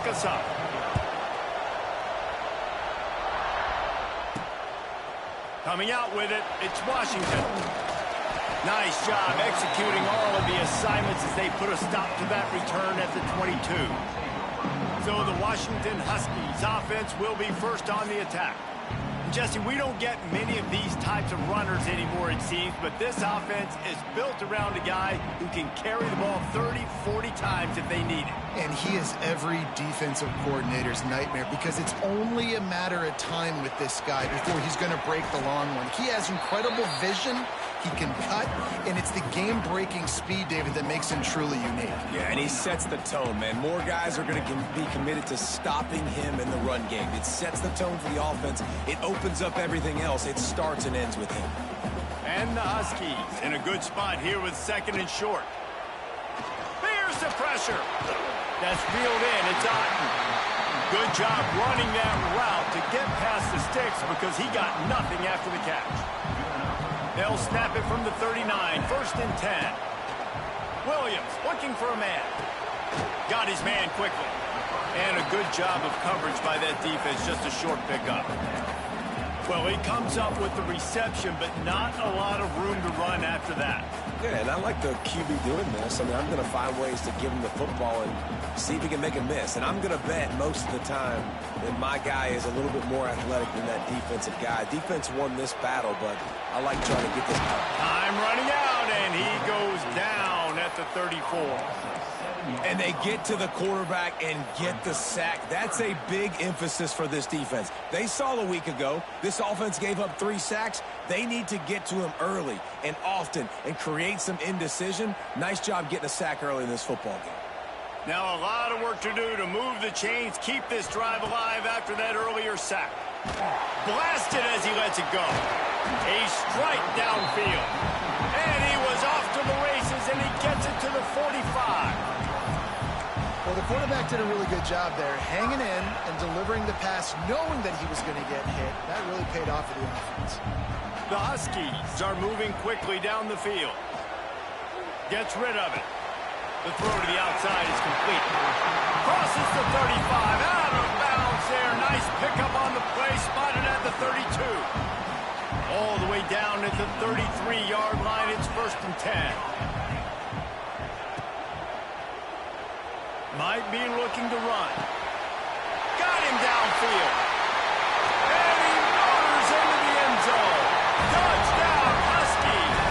us up. Coming out with it, it's Washington. Nice job executing all of the assignments as they put a stop to that return at the 22. So the Washington Huskies offense will be first on the attack. Jesse, we don't get many of these types of runners anymore, it seems, but this offense is built around a guy who can carry the ball 30, 40 times if they need it. And he is every defensive coordinator's nightmare because it's only a matter of time with this guy before he's going to break the long one. He has incredible vision. He can cut, and it's the game-breaking speed, David, that makes him truly unique. Yeah, and he sets the tone, man. More guys are going to be committed to stopping him in the run game. It sets the tone for the offense. It opens up everything else. It starts and ends with him. And the Huskies in a good spot here with second and short. Here's the pressure. That's reeled in. It's Otten. Good job running that route to get past the sticks because he got nothing after the catch. They'll snap it from the 39, first and 10. Williams looking for a man. Got his man quickly. And a good job of coverage by that defense, just a short pickup. Well, he comes up with the reception, but not a lot of room to run after that. Yeah, and I like the QB doing this. I mean, I'm going to find ways to give him the football and see if he can make a miss. And I'm going to bet most of the time that my guy is a little bit more athletic than that defensive guy. Defense won this battle, but I like trying to get this out. Time running out, and he goes down at the 34. And they get to the quarterback and get the sack. That's a big emphasis for this defense. They saw a week ago, this offense gave up 3 sacks. They need to get to him early and often and create some indecision. Nice job getting a sack early in this football game. Now a lot of work to do to move the chains, keep this drive alive after that earlier sack. Blasted as he lets it go. A strike downfield. And he was off to the races, and he gets it to the 45. Well, the quarterback did a really good job there, hanging in and delivering the pass, knowing that he was going to get hit. That really paid off for the offense. The Huskies are moving quickly down the field. Gets rid of it. The throw to the outside is complete. Crosses the 35, out of bounds there. Nice pickup on the play, spotted at the 32. All the way down at the 33-yard line, it's first and 10. Might be looking to run. Got him downfield. And he motors into the end zone. Touchdown, Huskies.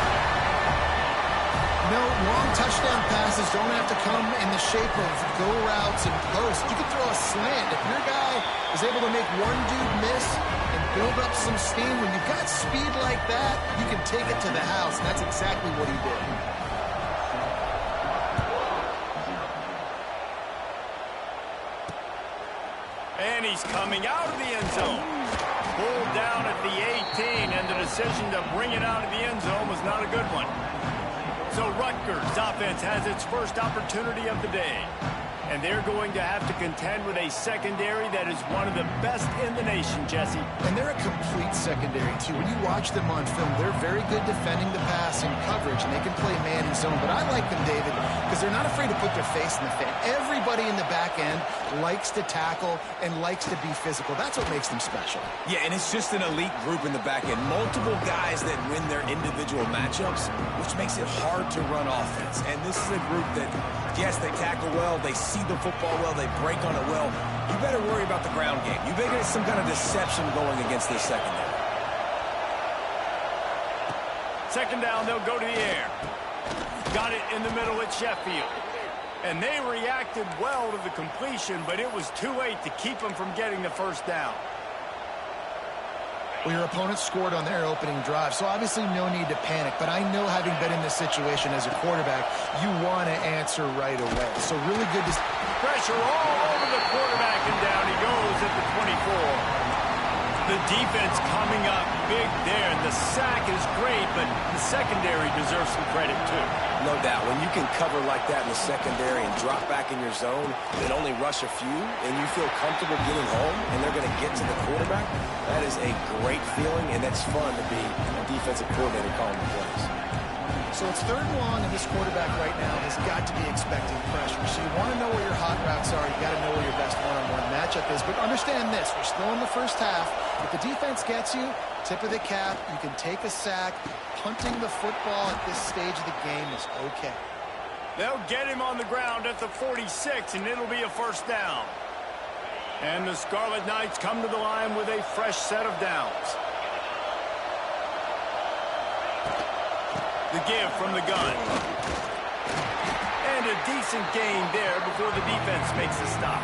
No, long touchdown passes don't have to come in the shape of go routes and posts. You can throw a slant. If your guy is able to make one dude miss and build up some steam, when you've got speed like that, you can take it to the house, and that's exactly what he did. And he's coming out of the end zone. Pulled down at the 18, and the decision to bring it out of the end zone was not a good one. So Rutgers offense has its first opportunity of the day. And they're going to have to contend with a secondary that is one of the best in the nation, Jesse. And they're a complete secondary, too. When you watch them on film, they're very good defending the pass and coverage, and they can play man and zone. But I like them, David, because they're not afraid to put their face in the fan. Everybody in the back end likes to tackle and likes to be physical. That's what makes them special. Yeah, and it's just an elite group in the back end. Multiple guys that win their individual matchups, which makes it hard to run offense. And this is a group that, yes, they tackle well, they see the football well, they break on it well. You better worry about the ground game. You better get some kind of deception going against this secondary. Second down, they'll go to the air. Got it in the middle at Sheffield. And they reacted well to the completion, but it was too late to keep them from getting the first down. Well, your opponent scored on their opening drive, so obviously no need to panic. But I know, having been in this situation as a quarterback, you want to answer right away. So really good to... Pressure all over the quarterback, and down he goes at the 24. The defense coming up big there, and the sack is great, but the secondary deserves some credit, too. No doubt. When you can cover like that in the secondary and drop back in your zone and only rush a few, and you feel comfortable getting home, and they're going to get to the quarterback, that is a great feeling, and that's fun to be a defensive coordinator calling the plays. So it's third and long, and this quarterback right now has got to be expecting pressure. So you want to know where your hot routes are. You got to know where your best ones is. But understand this, we're still in the first half. If the defense gets you, tip of the cap, you can take a sack. Punting the football at this stage of the game is okay. They'll get him on the ground at the 46, and it'll be a first down. And the Scarlet Knights come to the line with a fresh set of downs. The give from the gun. And a decent gain there before the defense makes a stop.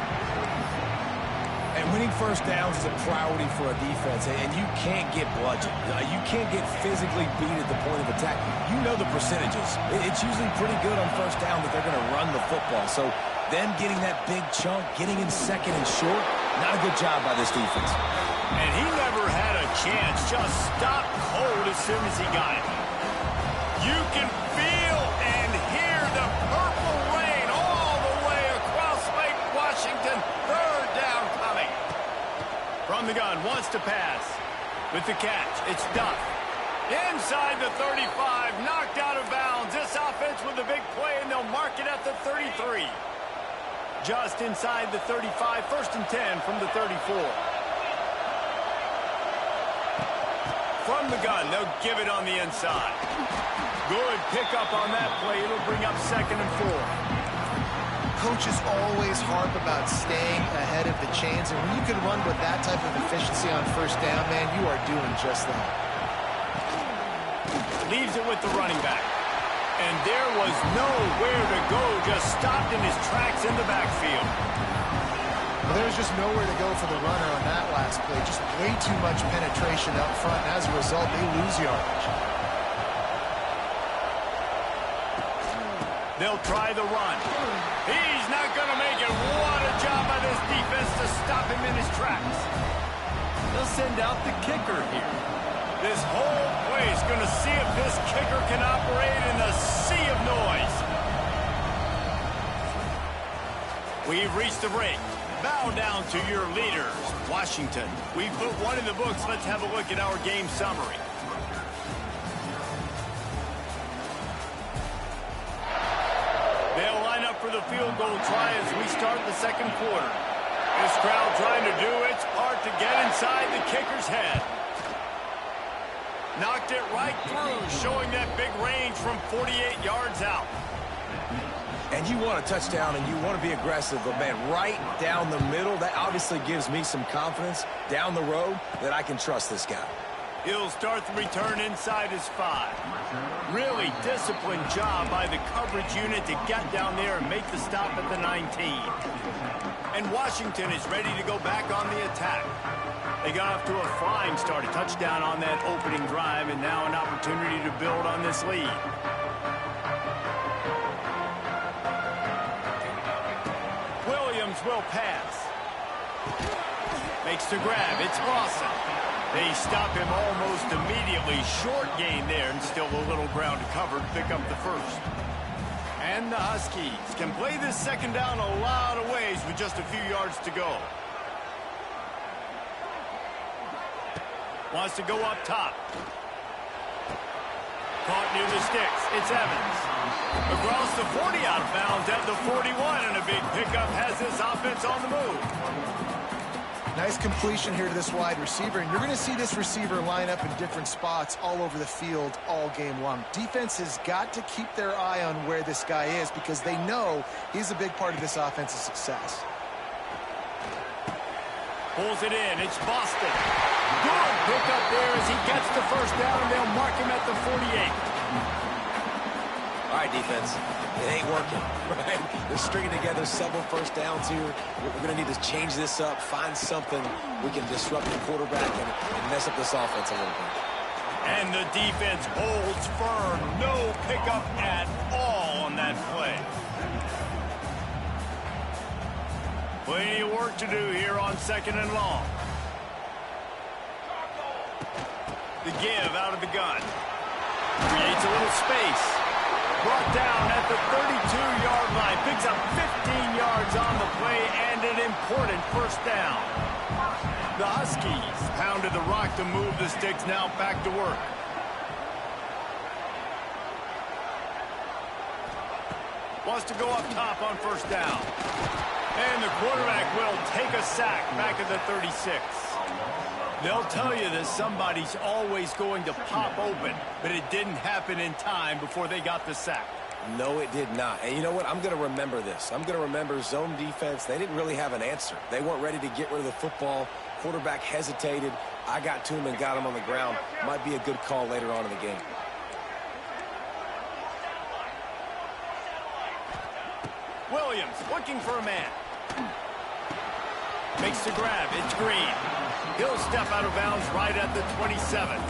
And winning first downs is a priority for a defense, and you can't get bludgeoned. You can't get physically beat at the point of attack. You know the percentages. It's usually pretty good on first down that they're going to run the football. So them getting that big chunk, getting in second and short, not a good job by this defense. And he never had a chance. Just stopped cold as soon as he got it. You can feel and hear the purple rain all the way across Lake Washington. Third down coming. From the gun, wants to pass. With the catch, it's Duff. Inside the 35, knocked out of bounds. This offense with a big play, and they'll mark it at the 33. Just inside the 35, first and 10 from the 34. From the gun, they'll give it on the inside. Good pickup on that play. It'll bring up second and 4. Coaches always harp about staying ahead of the chains, and when you can run with that type of efficiency on first down, man, you are doing just that. Leaves it with the running back. And there was nowhere to go, just stopped in his tracks in the backfield. Well, there was just nowhere to go for the runner on that last play. Just way too much penetration up front, and as a result, they lose yardage. They'll try the run. He's not going to make it. What a job by this defense to stop him in his tracks. They'll send out the kicker here. This whole place going to see if this kicker can operate in a sea of noise. We've reached the break. Bow down to your leaders, Washington. We've put one in the books. Let's have a look at our game summary. They'll line up for the field goal try as we start the second quarter. This crowd trying to do its part to get inside the kicker's head. Knocked it right through, showing that big range from 48 yards out. And you want a touchdown and you want to be aggressive, but man, right down the middle, that obviously gives me some confidence down the road that I can trust this guy. He'll start the return inside his 5. Really disciplined job by the coverage unit to get down there and make the stop at the 19. And Washington is ready to go back on the attack. They got off to a flying start, a touchdown on that opening drive, and now an opportunity to build on this lead. Williams will pass. Makes the grab. It's Lawson. They stop him almost immediately. Short gain there, and still a little ground to cover to pick up the first. And the Huskies can play this second down a lot of ways with just a few yards to go. Wants to go up top. Caught near the sticks. It's Evans. Across the 40, out of bounds at the 41, and a big pickup has this offense on the move. Nice completion here to this wide receiver, and you're going to see this receiver line up in different spots all over the field all game long. Defense has got to keep their eye on where this guy is because they know he's a big part of this offense's success. Pulls it in. It's Boston. Good pickup there as he gets the first down, and they'll mark him at the 48. All right, defense. It ain't working, right? They're stringing together several first downs here. We're going to need to change this up, find something we can disrupt the quarterback and mess up this offense a little bit. And the defense holds firm. No pickup at all on that play. Plenty of work to do here on second and long. The give out of the gun. Creates a little space. Brought down at the 32-yard line. Picks up 15 yards on the play and an important first down. The Huskies pounded the rock to move the sticks. Now back to work. Wants to go up top on first down. And the quarterback will take a sack back at the 36. They'll tell you that somebody's always going to pop open, but it didn't happen in time before they got the sack. No, it did not. And you know what? I'm going to remember this. I'm going to remember zone defense. They didn't really have an answer. They weren't ready to get rid of the football. Quarterback hesitated. I got to him and got him on the ground. Might be a good call later on in the game. Williams looking for a man. Makes the grab. It's Green. He'll step out of bounds right at the 27.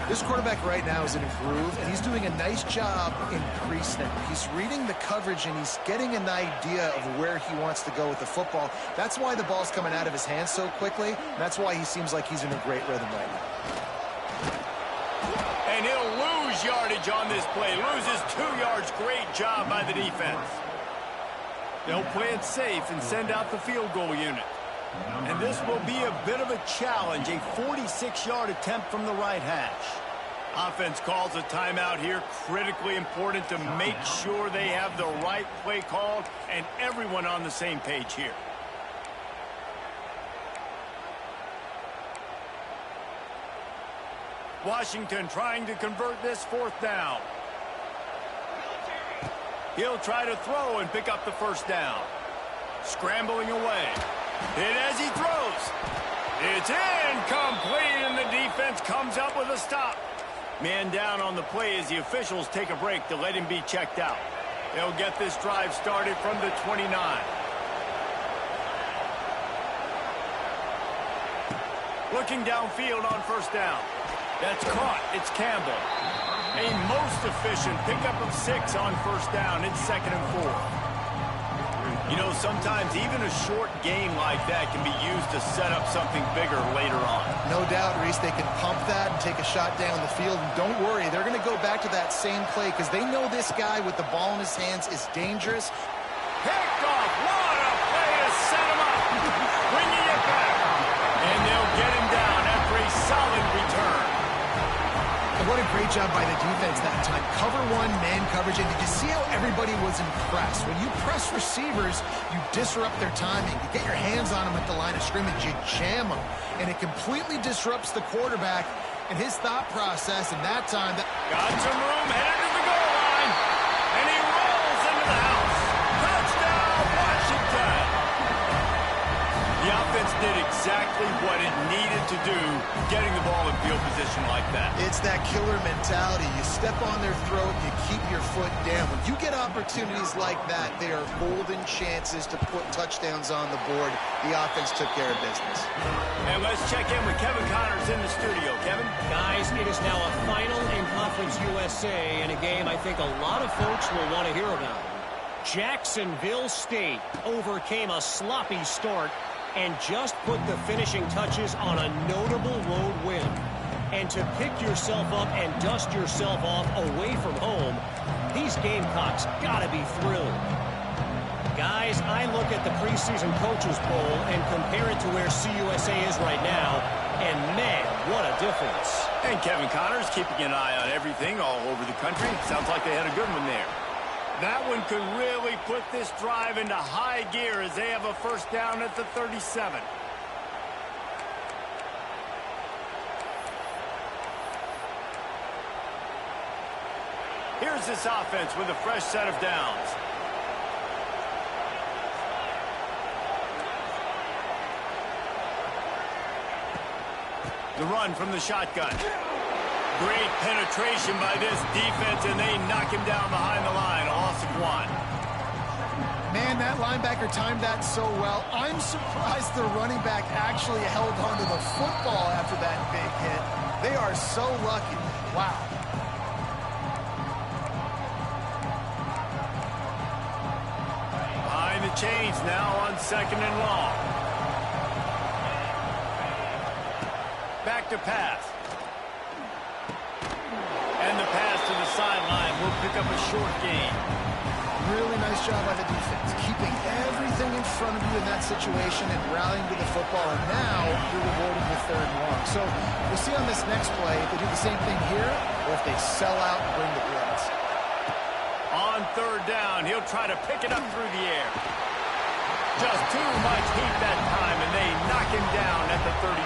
This quarterback right now is in a groove, and he's doing a nice job in pre-snap. He's reading the coverage, and he's getting an idea of where he wants to go with the football. That's why the ball's coming out of his hands so quickly, and that's why he seems like he's in a great rhythm right now. And he'll lose yardage on this play. Loses 2 yards. Great job by the defense. They'll play it safe and send out the field goal unit. And this will be a bit of a challenge, a 46-yard attempt from the right hash. Offense calls a timeout here. Critically important to make sure they have the right play called and everyone on the same page here. Washington trying to convert this 4th down. He'll try to throw and pick up the 1st down. Scrambling away. And as he throws, it's incomplete, and the defense comes up with a stop. Man down on the play as the officials take a break to let him be checked out. They'll get this drive started from the 29. Looking downfield on 1st down. That's caught. It's Campbell. A most efficient pickup of 6 on 1st down. It's 2nd and 4. You know, sometimes even a short game like that can be used to set up something bigger later on. No doubt, Reese, they can pump that and take a shot down the field. And don't worry, they're going to go back to that same play because they know this guy with the ball in his hands is dangerous. Picked off. What a play to set him up. Bringing it back. And they'll get him down after a solid return. And what a great job by the defense that time. Cover 1, man coverage. And did you see how everybody was impressed? When you press receivers, you disrupt their timing. You get your hands on them at the line of scrimmage. You jam them. And it completely disrupts the quarterback and his thought process. And that time... Got some room, headed to the goal line. And he rolls into the house. Touchdown, Washington. The offense did exactly what it needed to do, getting the ball in field position like that. It's that killer mentality. You step on their throat, you keep your foot down. When you get opportunities like that, they are golden chances to put touchdowns on the board. The offense took care of business. And let's check in with Kevin Connors in the studio. Kevin? Guys, it is now a final in Conference USA in a game I think a lot of folks will want to hear about. Jacksonville State overcame a sloppy start and just put the finishing touches on a notable road win. And to pick yourself up and dust yourself off away from home, these Gamecocks gotta be thrilled. Guys, I look at the preseason coaches poll and compare it to where CUSA is right now, and man, what a difference. And Kevin Connors keeping an eye on everything all over the country. Sounds like they had a good one there. That one could really put this drive into high gear as they have a 1st down at the 37. Here's this offense with a fresh set of downs. The run from the shotgun. Great penetration by this defense, and they knock him down behind the line. A loss of 1. Man, that linebacker timed that so well. I'm surprised the running back actually held onto the football after that big hit. They are so lucky. Wow. Behind the chains now on 2nd and long. Back to pass. And the pass to the sideline will pick up a short gain. Really nice job by the defense, keeping everything in front of you in that situation and rallying to the football. And now you're rewarded with 3rd and long. So we'll see on this next play if they do the same thing here or if they sell out and bring the blitz. On 3rd down, he'll try to pick it up through the air. just too much heat that time, and they knock him down at the 31.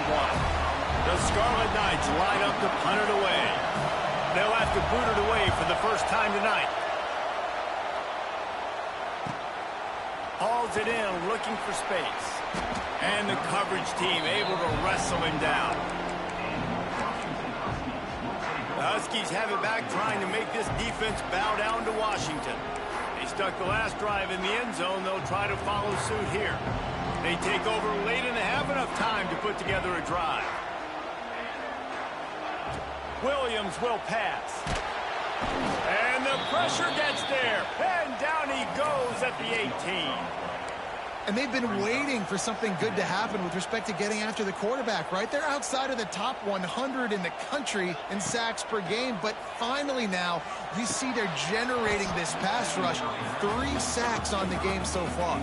The Scarlet Knights line up to punt it away. They'll have to boot it away for the first time tonight. Hauls it in, looking for space. And the coverage team able to wrestle him down. The Huskies have it back, trying to make this defense bow down to Washington. They stuck the last drive in the end zone. They'll try to follow suit here. They take over late and have enough time to put together a drive. Williams will pass. And the pressure gets there. And down he goes at the 18. And they've been waiting for something good to happen with respect to getting after the quarterback, right? They're outside of the top 100 in the country in sacks per game, but finally now you see they're generating this pass rush. 3 sacks on the game so far.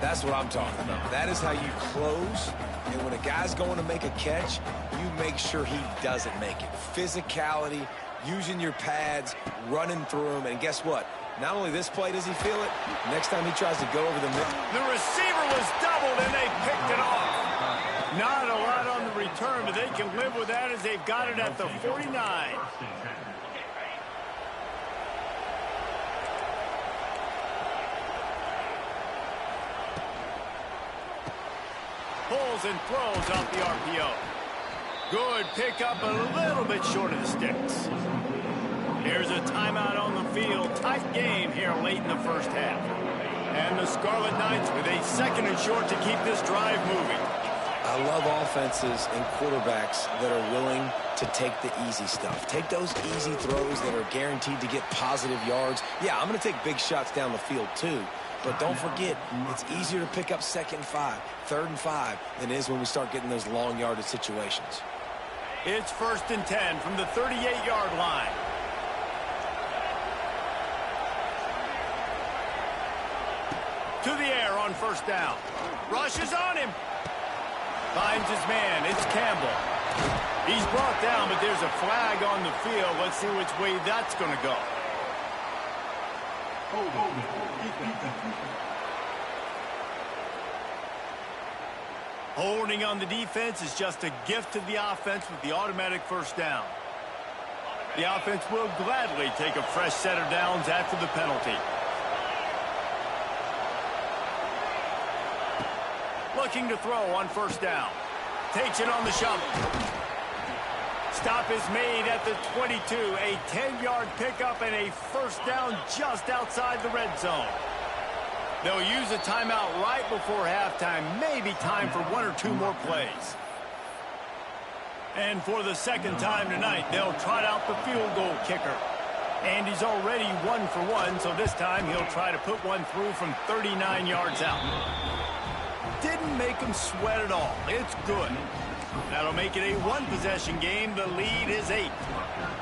That's what I'm talking about. That is how you close. And when a guy's going to make a catch, you make sure he doesn't make it. Physicality, using your pads, running through them, and guess what? Not only this play does he feel it, next time he tries to go over the middle. The receiver was doubled, and they picked it off. Not a lot on the return, but they can live with that as they've got it at the 49. Pulls and throws off the RPO. Good pickup, a little bit short of the sticks. Here's a timeout on the field. Tight game here late in the first half. And the Scarlet Knights with a second and short to keep this drive moving. I love offenses and quarterbacks that are willing to take the easy stuff. Take those easy throws that are guaranteed to get positive yards. Yeah, I'm going to take big shots down the field too. But don't forget, it's easier to pick up 2nd and 5, 3rd and 5 than it is when we start getting those long yardage situations. It's 1st and 10 from the 38-yard line. To the air on 1st down. Rushes on him. Finds his man. It's Campbell. He's brought down, but there's a flag on the field. Let's see which way that's going to go. Holding on the defense is just a gift to the offense with the automatic 1st down. The offense will gladly take a fresh set of downs after the penalty. Looking to throw on 1st down. Takes it on the shovel. Stop is made at the 22. A 10-yard pickup and a 1st down just outside the red zone. They'll use a timeout right before halftime. Maybe time for 1 or 2 more plays. And for the 2nd time tonight, they'll trot out the field goal kicker. And he's already 1 for 1, so this time he'll try to put one through from 39 yards out. Didn't make him sweat at all. It's good. That'll make it a 1-possession game. The lead is 8.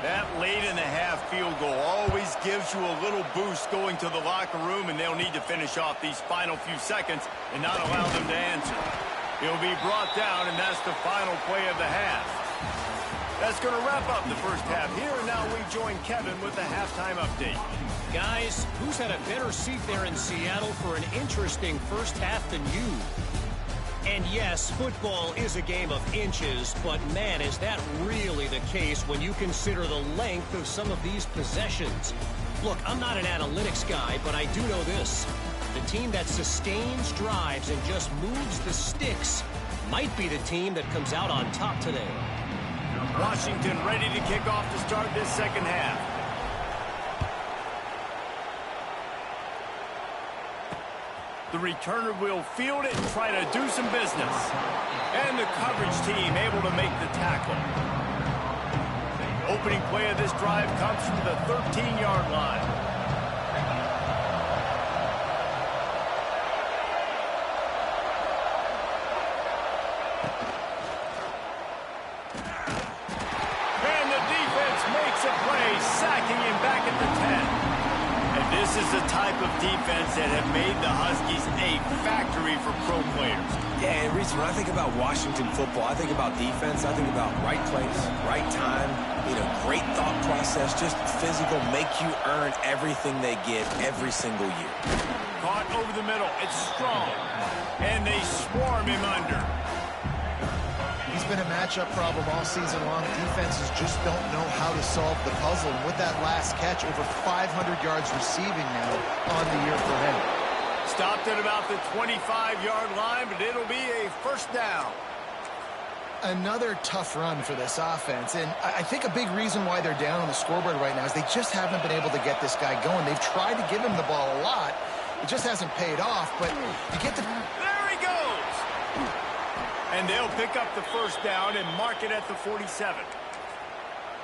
That late-in-the-half field goal always gives you a little boost going to the locker room, and they'll need to finish off these final few seconds and not allow them to answer. He'll be brought down, and that's the final play of the half. That's going to wrap up the first half here, and now we join Kevin with the halftime update. Guys, who's had a better seat there in Seattle for an interesting first half than you? And yes, football is a game of inches, but man, is that really the case when you consider the length of some of these possessions. Look, I'm not an analytics guy, but I do know this. The team that sustains drives and just moves the sticks might be the team that comes out on top today. Washington ready to kick off to start this second half. The returner will field it and try to do some business. And the coverage team able to make the tackle. Opening play of this drive comes from the 13-yard line. And the defense makes a play, sacking him back at the 10. This is the type of defense that have made the Huskies a factory for pro players. Yeah, and Reese, when I think about Washington football, I think about defense. I think about right place, right time, great thought process, just physical, make you earn everything they get every single year. Caught over the middle. It's strong. And they swarm him under. He's been a matchup problem all season long. Defenses just don't know how to solve the puzzle. And with that last catch, over 500 yards receiving now on the year for him. Stopped at about the 25-yard line, but it'll be a first down. Another tough run for this offense, and I think a big reason why they're down on the scoreboard right now is they just haven't been able to get this guy going. They've tried to give him the ball a lot. It just hasn't paid off, but you get the... There he goes! And they'll pick up the first down and mark it at the 47.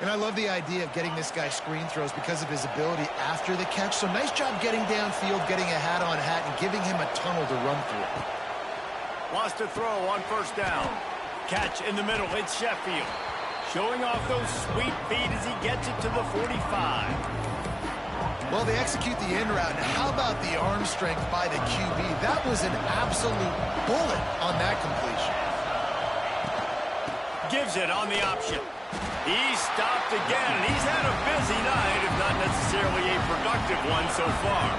And I love the idea of getting this guy screen throws because of his ability after the catch. So nice job getting downfield, getting a hat-on-hat, and giving him a tunnel to run through. Wants to throw on first down. Catch in the middle. It's Sheffield. Showing off those sweet feet as he gets it to the 45. Well, they execute the in route. Now, how about the arm strength by the QB? That was an absolute bullet on that completion. Gives it on the option. He's stopped again, and he's had a busy night, if not necessarily a productive one so far.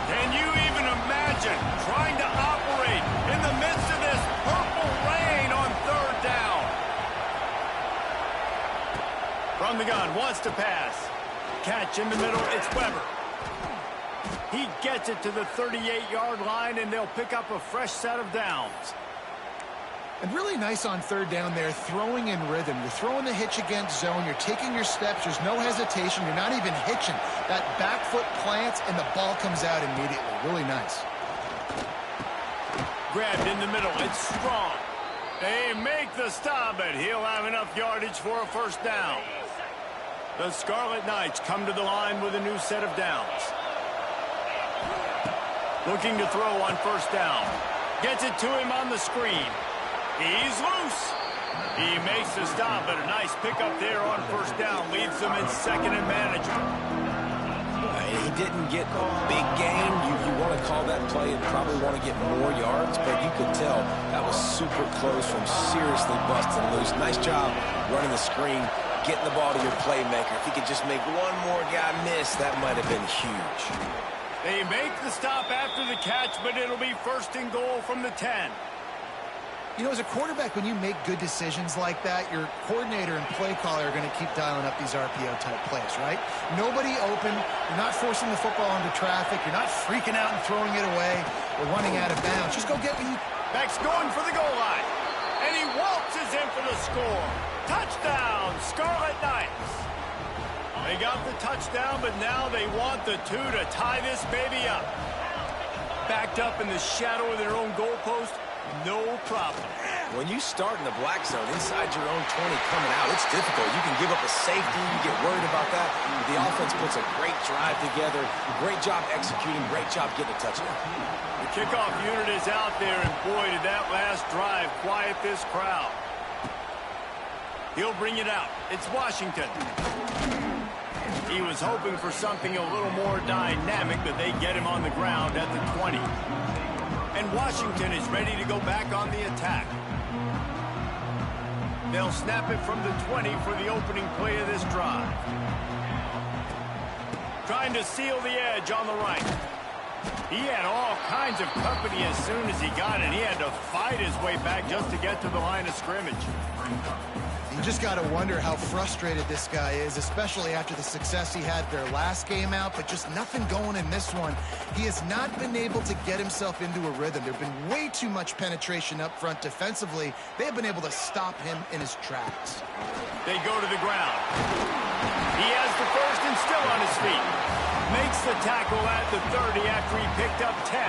Can you even imagine trying to operate in the midst of this purple rain on third down? From the gun, wants to pass. Catch in the middle, it's Weber. He gets it to the 38-yard line, and they'll pick up a fresh set of downs. And really nice on third down there, throwing in rhythm. You're throwing the hitch against zone. You're taking your steps. There's no hesitation. You're not even hitching. That back foot plants, and the ball comes out immediately. Really nice. Grabbed in the middle. It's strong. They make the stop, but he'll have enough yardage for a first down. The Scarlet Knights come to the line with a new set of downs. Looking to throw on first down. Gets it to him on the screen. He's loose. He makes the stop, but a nice pickup there on first down. Leaves them in second and manageable. He didn't get a big gain. You want to call that play and probably want to get more yards, but you could tell that was super close from seriously busting loose. Nice job running the screen, getting the ball to your playmaker. If he could just make one more guy miss, that might have been huge. They make the stop after the catch, but it'll be first and goal from the 10. You know, as a quarterback, when you make good decisions like that, your coordinator and play caller are going to keep dialing up these RPO-type plays, right? Nobody open. You're not forcing the football into traffic. You're not freaking out and throwing it away or running out of bounds. Just go get what you... Beck's going for the goal line. And he waltzes in for the score. Touchdown, Scarlet Knights. They got the touchdown, but now they want the two to tie this baby up. Backed up in the shadow of their own goalpost. No problem. When you start in the black zone inside your own 20 coming out, it's difficult. You can give up a safety. You get worried about that. The offense puts a great drive together. Great job executing. Great job getting a touchdown. The kickoff unit is out there, and boy, did that last drive quiet this crowd. He'll bring it out. It's Washington. He was hoping for something a little more dynamic, but they get him on the ground at the 20. And Washington is ready to go back on the attack. They'll snap it from the 20 for the opening play of this drive. Trying to seal the edge on the right. He had all kinds of company as soon as he got it. He had to fight his way back just to get to the line of scrimmage. You just got to wonder how frustrated this guy is, especially after the success he had their last game out, but just nothing going in this one. He has not been able to get himself into a rhythm. There have been way too much penetration up front defensively. They have been able to stop him in his tracks. They go to the ground. He has the first and still on his feet. Makes the tackle at the 30 after he picked up 10.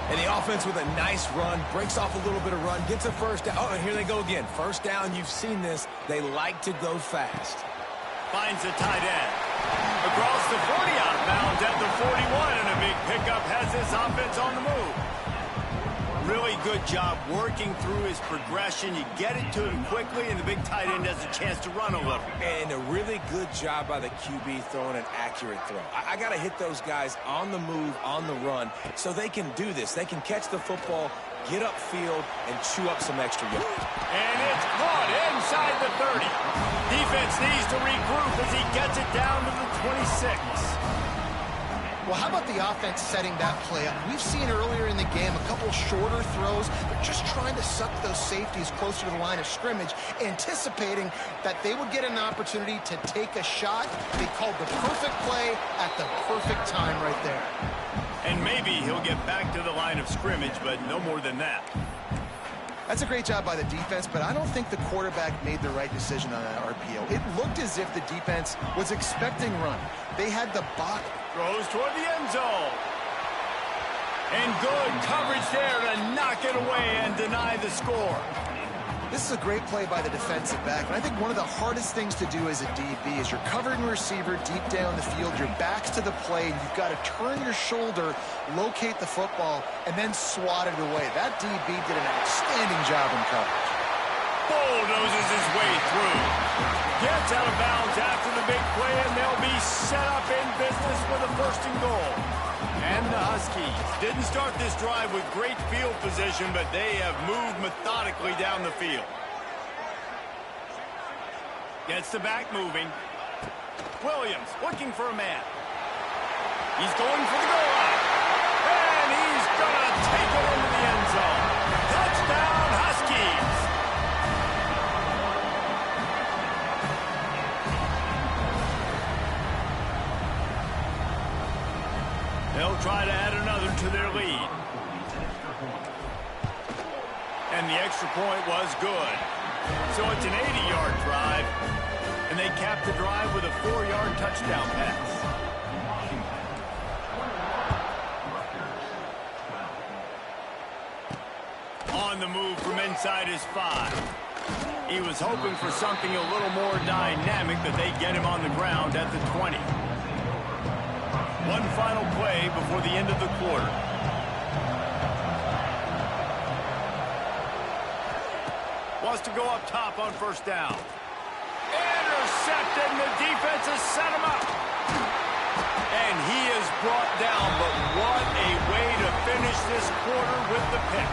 And the offense with a nice run, breaks off a little bit of run, gets a first down. Oh, and here they go again. First down, you've seen this. They like to go fast. Finds the tight end. Across the 40, out of bounds at the 41, and a big pickup has this offense on the move. Really good job working through his progression. You get it to him quickly, and the big tight end has a chance to run a little. And a really good job by the QB throwing an accurate throw. I got to hit those guys on the move, on the run, so they can do this. They can catch the football, get upfield, and chew up some extra yards. And it's caught inside the 30. Defense needs to regroup as he gets it down to the 26. Well, how about the offense setting that play up? We've seen earlier in the game a couple shorter throws. They're just trying to suck those safeties closer to the line of scrimmage, anticipating that they would get an opportunity to take a shot. They called the perfect play at the perfect time right there. And maybe he'll get back to the line of scrimmage, but no more than that. That's a great job by the defense, but I don't think the quarterback made the right decision on that RPO. It looked as if the defense was expecting run. They had the box. Throws toward the end zone. And good coverage there to knock it away and deny the score. This is a great play by the defensive back, and I think one of the hardest things to do as a DB is you're covering receiver deep down the field, your back's to the play, and you've got to turn your shoulder, locate the football, and then swat it away. That DB did an outstanding job in coverage. Bulldozes his way through. Gets out of bounds after the big play, and they'll be set up in business with a 1st and goal. And the Huskies didn't start this drive with great field position, but they have moved methodically down the field. Gets the back moving. Williams looking for a man. He's going for the goal line. And he's going to take it into the end zone. Touchdown, Huskies! They'll try to add another to their lead. And the extra point was good. So it's an 80-yard drive. And they cap the drive with a 4-yard touchdown pass. On the move from inside his 5. He was hoping for something a little more dynamic, but they get him on the ground at the 20. One final play before the end of the quarter. Wants to go up top on 1st down. Intercepted, and the defense has set him up. And he is brought down, but what a way to finish this quarter with the pick.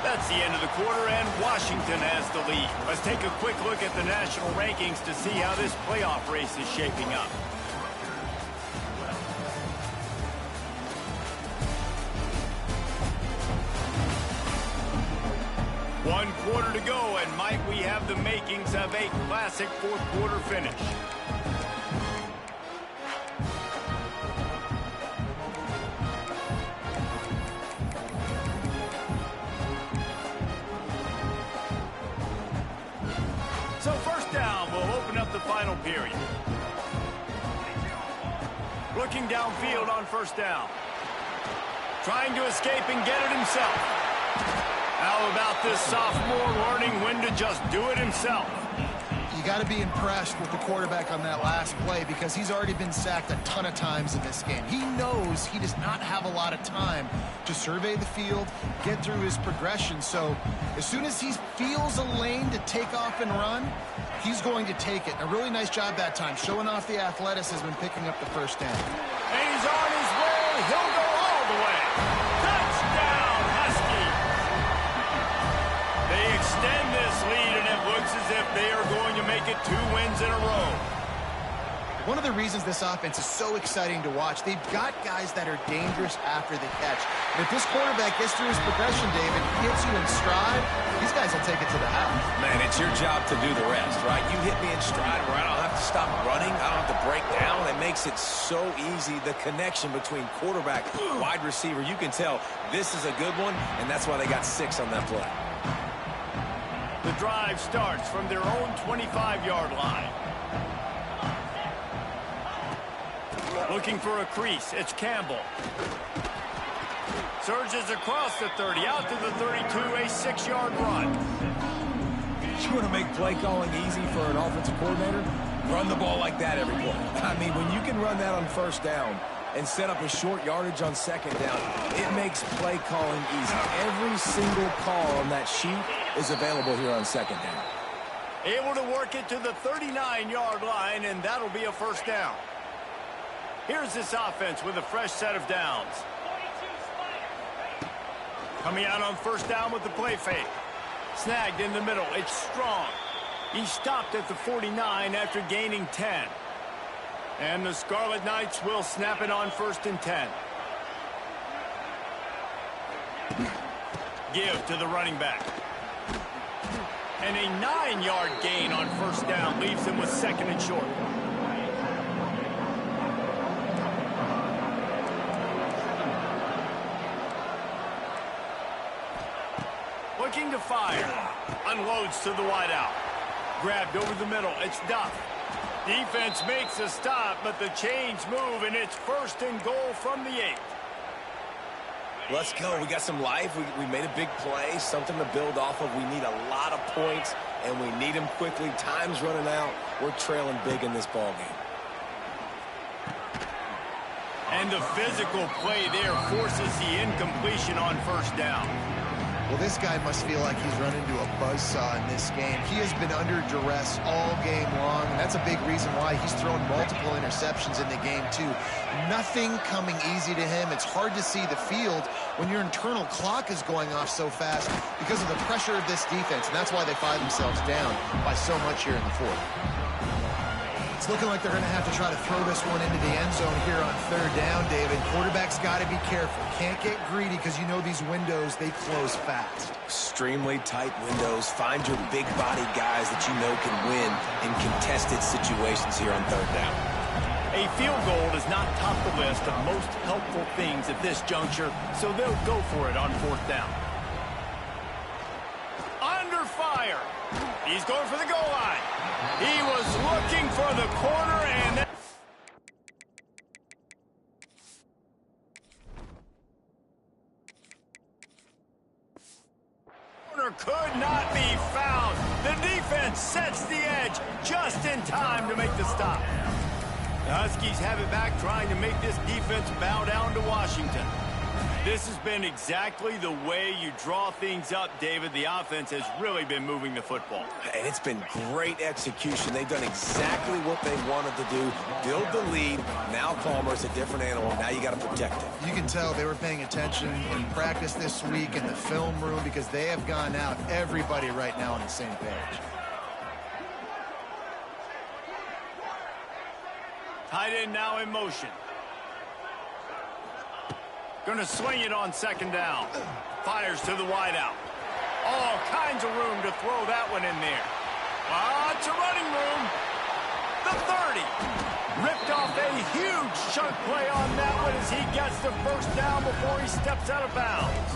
That's the end of the quarter, and Washington has the lead. Let's take a quick look at the national rankings to see how this playoff race is shaping up. One quarter to go, and might we have the makings of a classic 4th quarter finish. So 1st down will open up the final period. Looking downfield on 1st down. Trying to escape and get it himself. How about this sophomore learning when to just do it himself? You got to be impressed with the quarterback on that last play because he's already been sacked a ton of times in this game. He knows he does not have a lot of time to survey the field, get through his progression. So as soon as he feels a lane to take off and run, he's going to take it. A really nice job that time, showing off the athleticism and picking up the 1st down. And he's on his way. He'll go all the way. Touchdown, Huskies! They extend this lead, and it looks as if they are going to make it 2 wins in a row. One of the reasons this offense is so exciting to watch, they've got guys that are dangerous after the catch. And if this quarterback gets through his progression, David, hits you in stride, these guys will take it to the house. Man, it's your job to do the rest, right? You hit me in stride where I don't have to stop running. I don't have to break down. It makes it so easy. The connection between quarterback, wide receiver, you can tell this is a good one, and that's why they got 6 on that play. The drive starts from their own 25-yard line. Looking for a crease. It's Campbell. Surges across the 30, out to the 32, a 6-yard run. You want to make play calling easy for an offensive coordinator? Run the ball like that every play. I mean, when you can run that on 1st down, and set up a short yardage on second down, it makes play calling easy. Every single call on that sheet is available here on second down. Able to work it to the 39-yard line, and that'll be a first down. Here's this offense with a fresh set of downs. Coming out on first down with the play fake. Snagged in the middle. It's Strong. He stopped at the 49 after gaining 10. And the Scarlet Knights will snap it on 1st and 10. Give to the running back. And a 9-yard gain on first down leaves him with 2nd and short. Looking to fire. Unloads to the wideout. Grabbed over the middle. It's Duff. Defense makes a stop, but the chains move, and it's 1st and goal from the 8. Let's go. We got some life. We made a big play, something to build off of. We need a lot of points, and we need them quickly. Time's running out. We're trailing big in this ball game. And the physical play there forces the incompletion on first down. Well, this guy must feel like he's run into a buzzsaw in this game. He has been under duress all game long, and that's a big reason why he's thrown multiple interceptions in the game, too. Nothing coming easy to him. It's hard to see the field when your internal clock is going off so fast because of the pressure of this defense, and that's why they find themselves down by so much here in the 4th. It's looking like they're going to have to try to throw this one into the end zone here on 3rd down, David. Quarterback's got to be careful. Can't get greedy because you know these windows, they close fast. Extremely tight windows. Find your big body guys that you know can win in contested situations here on 3rd down. A field goal does not top the list of most helpful things at this juncture, so they'll go for it on 4th down. Under fire. He's going for the goal line. He was looking for the corner, and that corner could not be found. The defense sets the edge just in time to make the stop. The Huskies have it back, trying to make this defense bow down to Washington. This has been exactly the way you draw things up, David. The offense has really been moving the football. And it's been great execution. They've done exactly what they wanted to do. Build the lead. Now Palmer's a different animal. Now you got to protect it. You can tell they were paying attention in practice this week in the film room because they have gone out, everybody right now on the same page. Tight end now in motion. Going to swing it on 2nd down. Fires to the wideout. All kinds of room to throw that one in there. Lots of running room. The 30. Ripped off a huge chunk play on that one as he gets the first down before he steps out of bounds.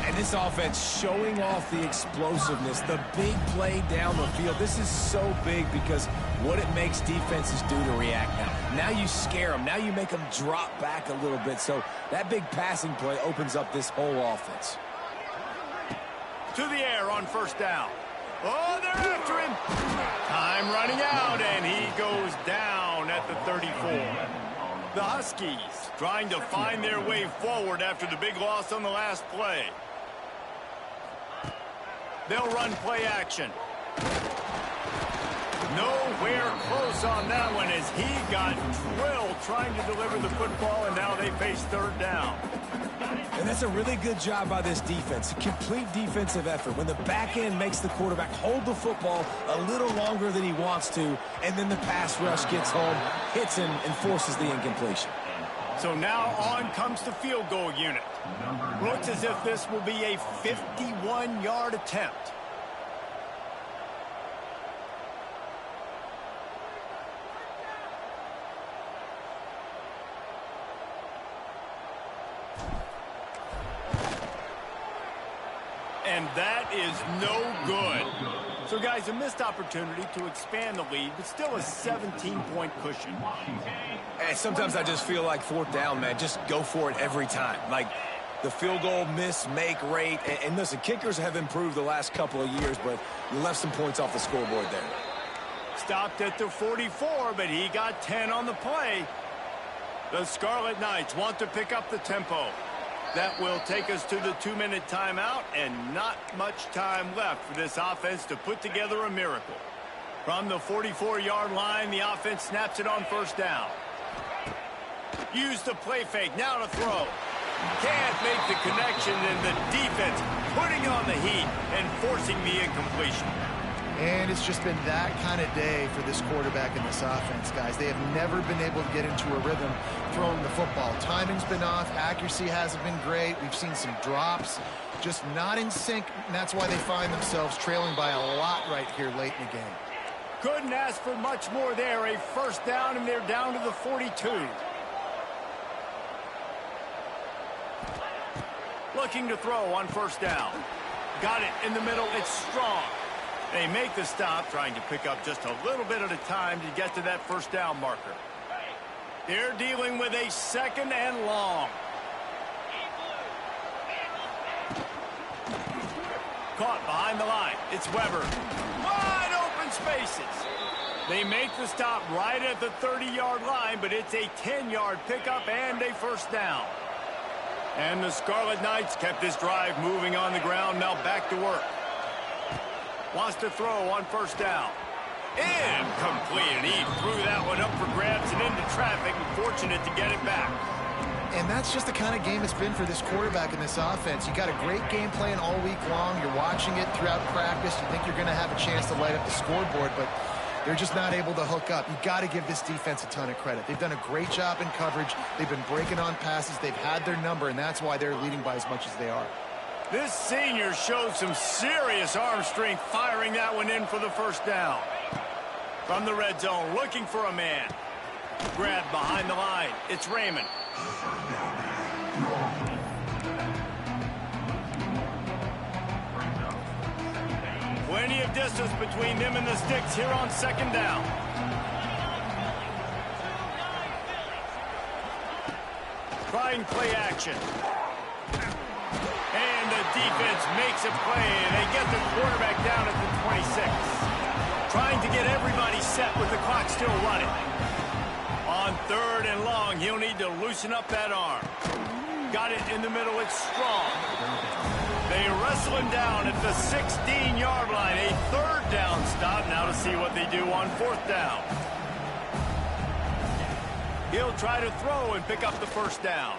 And this offense showing off the explosiveness, the big play down the field. This is so big because what it makes defenses do to react now. Now you scare them. Now you make them drop back a little bit. So that big passing play opens up this whole offense. To the air on first down. Oh, they're after him. Time running out, and he goes down at the 34. The Huskies trying to find their way forward after the big loss on the last play. They'll run play action. Nowhere close on that one as he got drilled trying to deliver the football, and now they face 3rd down. And that's a really good job by this defense. A complete defensive effort. When the back end makes the quarterback hold the football a little longer than he wants to, and then the pass rush gets home, hits him, and forces the incompletion. So now on comes the field goal unit. Looks as if this will be a 51-yard attempt. And that is no good. So, guys, a missed opportunity to expand the lead, but still a 17-point cushion. And sometimes I just feel like 4th down, man, just go for it every time. Like the field goal miss-make rate. And listen, kickers have improved the last couple of years, but you left some points off the scoreboard there. Stopped at the 44, but he got 10 on the play. The The Scarlet Knights want to pick up the tempo. That will take us to the 2-minute timeout, and not much time left for this offense to put together a miracle. From the 44-yard line, the offense snaps it on first down. Use the play fake, now to throw. Can't make the connection, and the defense putting on the heat and forcing the incompletion. And it's just been that kind of day for this quarterback and this offense, guys. They have never been able to get into a rhythm throwing the football. Timing's been off. Accuracy hasn't been great. We've seen some drops, just not in sync, and that's why they find themselves trailing by a lot right here late in the game. Couldn't ask for much more there. A first down, and they're down to the 42. Looking to throw on first down. Got it in the middle. It's strong. They make the stop, trying to pick up just a little bit at a time to get to that first down marker. They're dealing with a second and long. Caught behind the line. It's Weber. Wide open spaces. They make the stop right at the 30-yard line, but it's a 10-yard pickup and a first down. And the Scarlet Knights kept this drive moving on the ground. Now back to work. Wants to throw on first down. Incomplete, and he threw that one up for grabs and into traffic, and fortunate to get it back. And that's just the kind of game it's been for this quarterback in this offense. You got a great game plan all week long. You're watching it throughout practice. You think you're going to have a chance to light up the scoreboard, but they're just not able to hook up. You got to give this defense a ton of credit. They've done a great job in coverage. They've been breaking on passes. They've had their number, and that's why they're leading by as much as they are. This senior showed some serious arm strength, firing that one in for the first down. From the red zone, looking for a man. Grabbed behind the line. It's Raymond. Plenty of distance between them and the sticks here on second down. Trying play action. And the defense makes a play, and they get the quarterback down at the 26. Trying to get everybody set with the clock still running. On third and long, he'll need to loosen up that arm. Got it in the middle. It's strong. They wrestle him down at the 16-yard line. A third down stop. Now to see what they do on fourth down. He'll try to throw and pick up the first down.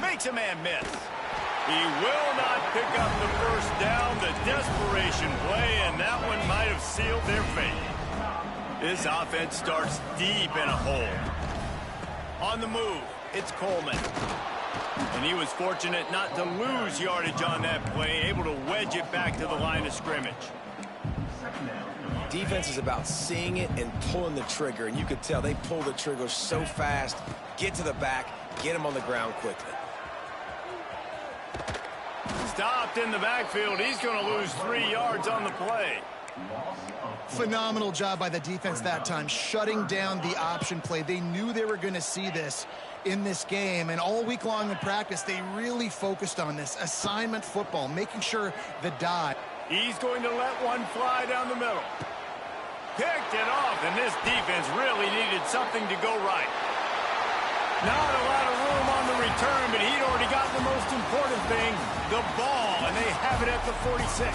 Makes a man miss. He will not pick up the first down. The desperation play, and that one might have sealed their fate. This offense starts deep in a hole. On the move, it's Coleman. And he was fortunate not to lose yardage on that play, able to wedge it back to the line of scrimmage. Defense is about seeing it and pulling the trigger, and you could tell they pull the trigger so fast, get to the back, get him on the ground quickly. Stopped in the backfield. He's going to lose 3 yards on the play. Phenomenal job by the defense that time, shutting down the option play. They knew they were going to see this in this game, and all week long in practice, they really focused on this assignment football, making sure the dive. He's going to let one fly down the middle. Picked it off, and this defense really needed something to go right. Not a lot of room on the return, but he'd already got the most important thing, the ball, and they have it at the 46.